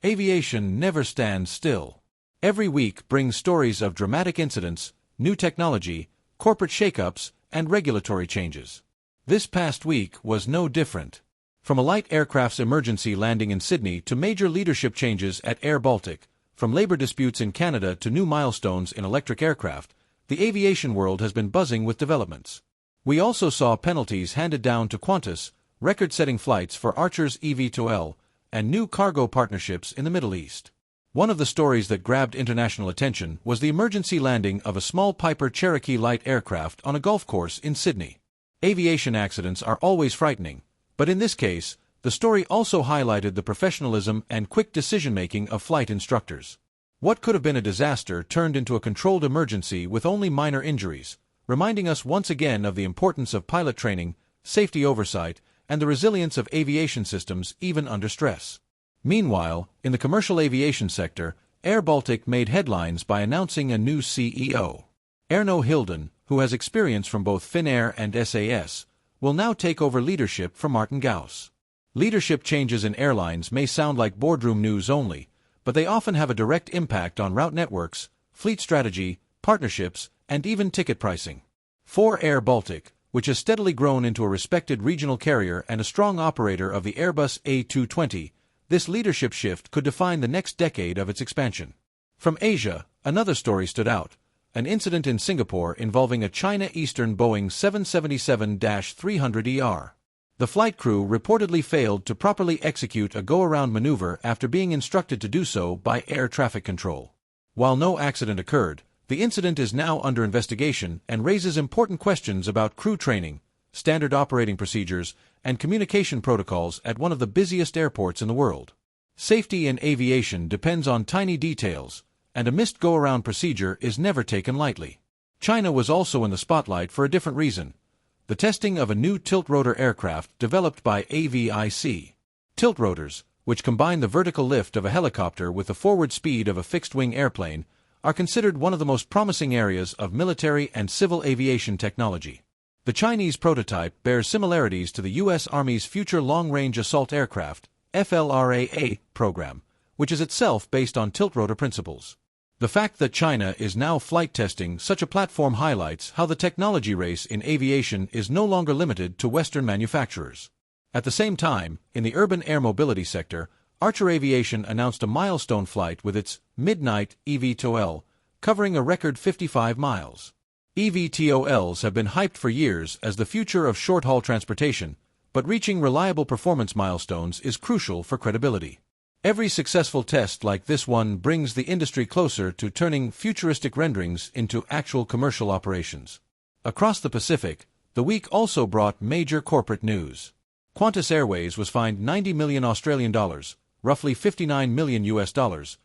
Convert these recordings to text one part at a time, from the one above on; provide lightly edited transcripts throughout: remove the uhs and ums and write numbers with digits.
Aviation never stands still. Every week brings stories of dramatic incidents, new technology, corporate shakeups, and regulatory changes. This past week was no different. From a light aircraft's emergency landing in Sydney to major leadership changes at Air Baltic, from labor disputes in Canada to new milestones in electric aircraft, the aviation world has been buzzing with developments. We also saw penalties handed down to Qantas, record-setting flights for Archer's eVTOL, and new cargo partnerships in the Middle East. One of the stories that grabbed international attention was the emergency landing of a small Piper Cherokee light aircraft on a golf course in Sydney. Aviation accidents are always frightening, but in this case, the story also highlighted the professionalism and quick decision-making of flight instructors. What could have been a disaster turned into a controlled emergency with only minor injuries, reminding us once again of the importance of pilot training, safety oversight, and the resilience of aviation systems even under stress. Meanwhile, in the commercial aviation sector, Air Baltic made headlines by announcing a new CEO. Erno Hilden, who has experience from both Finnair and SAS, will now take over leadership from Martin Gauss. Leadership changes in airlines may sound like boardroom news only, but they often have a direct impact on route networks, fleet strategy, partnerships, and even ticket pricing. For Air Baltic, which has steadily grown into a respected regional carrier and a strong operator of the Airbus A220, this leadership shift could define the next decade of its expansion. From Asia, another story stood out: an incident in Singapore involving a China Eastern Boeing 777-300ER. The flight crew reportedly failed to properly execute a go-around maneuver after being instructed to do so by air traffic control. While no accident occurred, the incident is now under investigation and raises important questions about crew training, standard operating procedures, and communication protocols at one of the busiest airports in the world. Safety in aviation depends on tiny details, and a missed go-around procedure is never taken lightly. China was also in the spotlight for a different reason: the testing of a new tilt-rotor aircraft developed by Aviation. Tilt-rotors, which combine the vertical lift of a helicopter with the forward speed of a fixed-wing airplane, are considered one of the most promising areas of military and civil aviation technology. The Chinese prototype bears similarities to the U.S. Army's Future Long-Range Assault Aircraft (FLRAA) program, which is itself based on tilt-rotor principles. The fact that China is now flight testing such a platform highlights how the technology race in aviation is no longer limited to Western manufacturers. At the same time, in the urban air mobility sector, Archer Aviation announced a milestone flight with its Midnight eVTOL, covering a record 55 miles. eVTOLs have been hyped for years as the future of short-haul transportation, but reaching reliable performance milestones is crucial for credibility. Every successful test like this one brings the industry closer to turning futuristic renderings into actual commercial operations. Across the Pacific, the week also brought major corporate news. Qantas Airways was fined $90 million Australian dollars, roughly $59 million US dollars,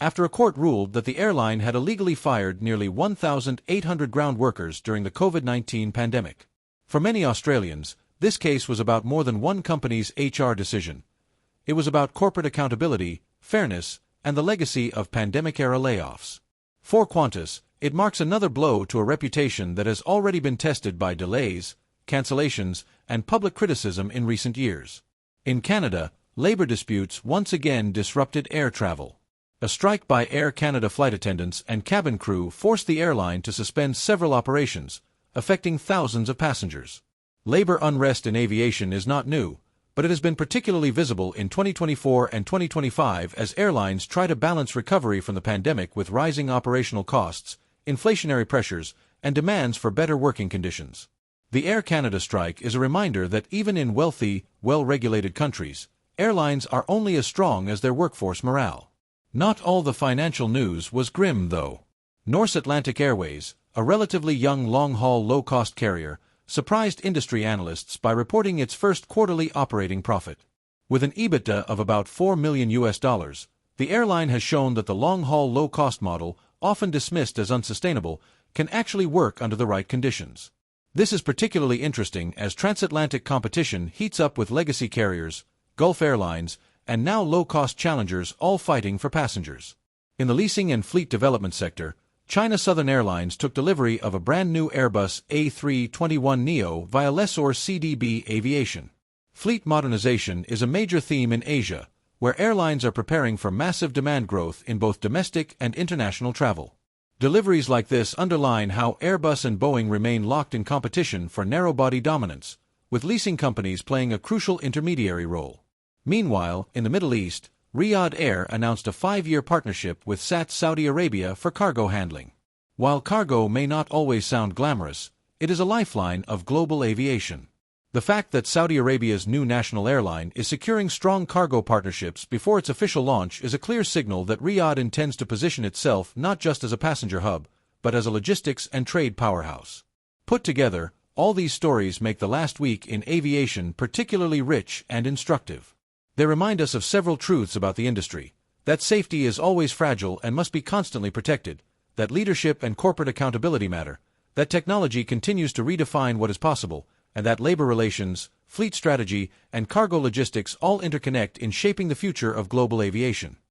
after a court ruled that the airline had illegally fired nearly 1,800 ground workers during the COVID-19 pandemic. For many Australians, this case was about more than one company's HR decision. It was about corporate accountability, fairness, and the legacy of pandemic-era layoffs. For Qantas, it marks another blow to a reputation that has already been tested by delays, cancellations, and public criticism in recent years. In Canada, labor disputes once again disrupted air travel. A strike by Air Canada flight attendants and cabin crew forced the airline to suspend several operations, affecting thousands of passengers. Labor unrest in aviation is not new, but it has been particularly visible in 2024 and 2025 as airlines try to balance recovery from the pandemic with rising operational costs, inflationary pressures, and demands for better working conditions. The Air Canada strike is a reminder that even in wealthy, well-regulated countries, airlines are only as strong as their workforce morale. Not all the financial news was grim, though. Norse Atlantic Airways, a relatively young long-haul low-cost carrier, surprised industry analysts by reporting its first quarterly operating profit. With an EBITDA of about $4 million US dollars, the airline has shown that the long-haul low-cost model, often dismissed as unsustainable, can actually work under the right conditions. This is particularly interesting as transatlantic competition heats up with legacy carriers, Gulf Airlines, and now low-cost challengers all fighting for passengers. In the leasing and fleet development sector, China Southern Airlines took delivery of a brand-new Airbus A321neo via lessor CDB Aviation. Fleet modernization is a major theme in Asia, where airlines are preparing for massive demand growth in both domestic and international travel. Deliveries like this underline how Airbus and Boeing remain locked in competition for narrow-body dominance, with leasing companies playing a crucial intermediary role. Meanwhile, in the Middle East, Riyadh Air announced a 5-year partnership with Saudi Arabia for cargo handling. While cargo may not always sound glamorous, it is a lifeline of global aviation. The fact that Saudi Arabia's new national airline is securing strong cargo partnerships before its official launch is a clear signal that Riyadh intends to position itself not just as a passenger hub, but as a logistics and trade powerhouse. Put together, all these stories make the last week in aviation particularly rich and instructive. They remind us of several truths about the industry: that safety is always fragile and must be constantly protected, that leadership and corporate accountability matter, that technology continues to redefine what is possible, and that labor relations, fleet strategy, and cargo logistics all interconnect in shaping the future of global aviation.